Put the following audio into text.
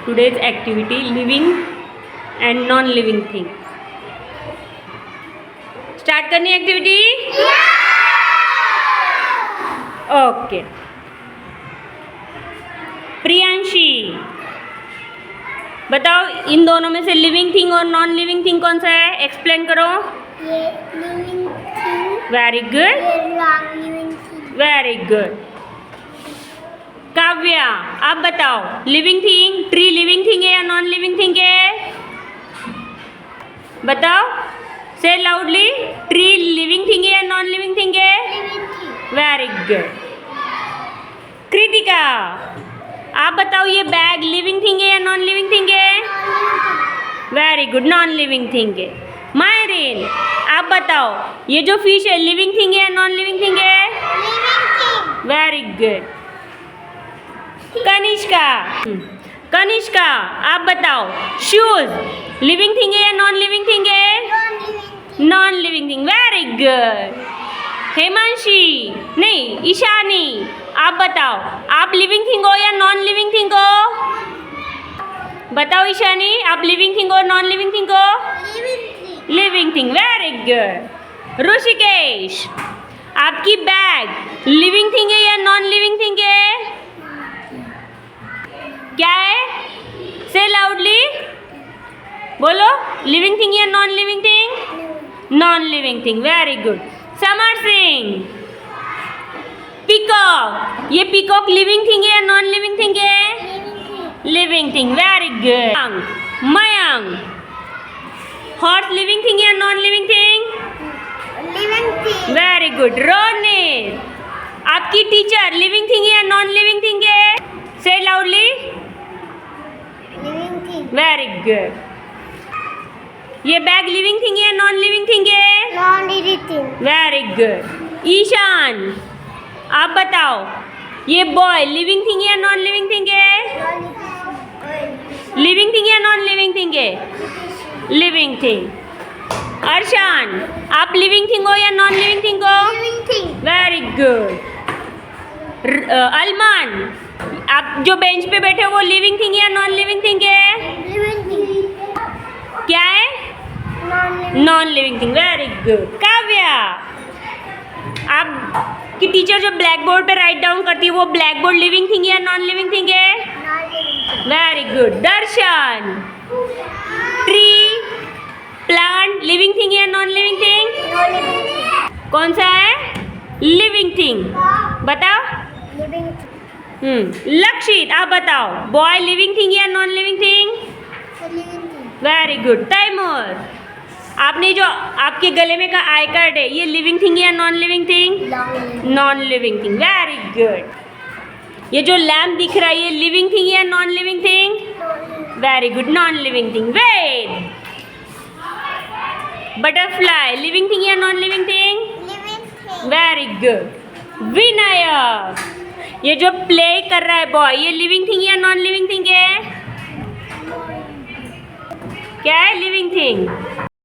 today's activity, living and non-living thing. Start करनी activity? Okay. Priyanshi, बताओ इन दोनों में से लिविंग थिंग और नॉन लिविंग थिंग कौन सा है? एक्सप्लेन करो. ये लिविंग थिंग, वेरी गुड, ये non living thing. Very good. Kavya, आप बताओ living thing, tree living thing है या नॉन लिविंग थिंग है? बताओ, से लाउडली. ट्री लिविंग थिंग है या नॉन लिविंग थिंग है? Living thing. Very good. Kritika, आप बताओ ये बैग लिविंग थिंग है या नॉन लिविंग थिंग है? Very good, non living thing है. मायरिन, आप बताओ ये जो फिश है लिविंग थिंग है या नॉन लिविंग थिंग है? Living thing. Very good. Kanishka, Kanishka, आप बताओ शूज लिविंग थिंग है या नॉन लिविंग थिंग है? Non living thing. Non living thing. Very good. Hemanshi, नहीं ईशानी, आप बताओ आप लिविंग थिंग हो या नॉन लिविंग थिंग हो? बताओ ईशानी, आप लिविंग थिंग हो नॉन लिविंग थिंग हो? Living thing. Living thing. Very good. Rishikesh, आपकी बैग लिविंग थिंग है या नॉन लिविंग थिंग है? क्या है? से लाउडली बोलो. लिविंग थिंग या non living thing? Non living thing. Very good. Samar Singh, peacock, ये पीकॉक लिविंग थिंग है या नॉन लिविंग थिंग है? Living thing. Very good. Mayank, horse living thing या non living thing? Living thing. Very good. Ronit, आपकी teacher living thing या non living thing है? से loudly. Living thing. Very good. ये bag living thing है या non living thing है? Non living thing. Very good. Ishaan, आप बताओ ये बॉय लिविंग थिंग या नॉन लिविंग थिंग है? लिविंग थिंग या नॉन लिविंग थिंग है? Living thing. अर्शान, आप लिविंग थिंग हो या नॉन लिविंग थिंग हो? Living thing. Very good. Alman, आप जो बेंच पे बैठे हो वो लिविंग थिंग या नॉन लिविंग थिंग है? Living thing. क्या है? Non living. Non living thing. Very good. Kavya, आप की टीचर जो ब्लैक बोर्ड पे राइट डाउन करती है वो ब्लैक बोर्ड लिविंग थिंग या नॉन लिविंग थिंग है? Non living thing. Very good. Darshan, tree plant living thing या non living thing? Non living thing. कौन सा है? Living thing. बताओ. Living thing. लक्षित, आप बताओ बॉय लिविंग थिंग या non living thing? Living thing. Very good. Taimur, आपने जो आपके गले में का आई कार्ड है ये लिविंग थिंग या non living thing? Non living thing. Very good. ये जो लैम्प दिख रहा है ये लिविंग थिंग या non living thing? Very good, non living thing. Wait. Butterfly living thing या non living thing? Living thing. Very good. Vinayak, ये जो प्ले कर रहा है बॉय ये लिविंग थिंग या नॉन लिविंग थिंग है? क्या है? Living thing.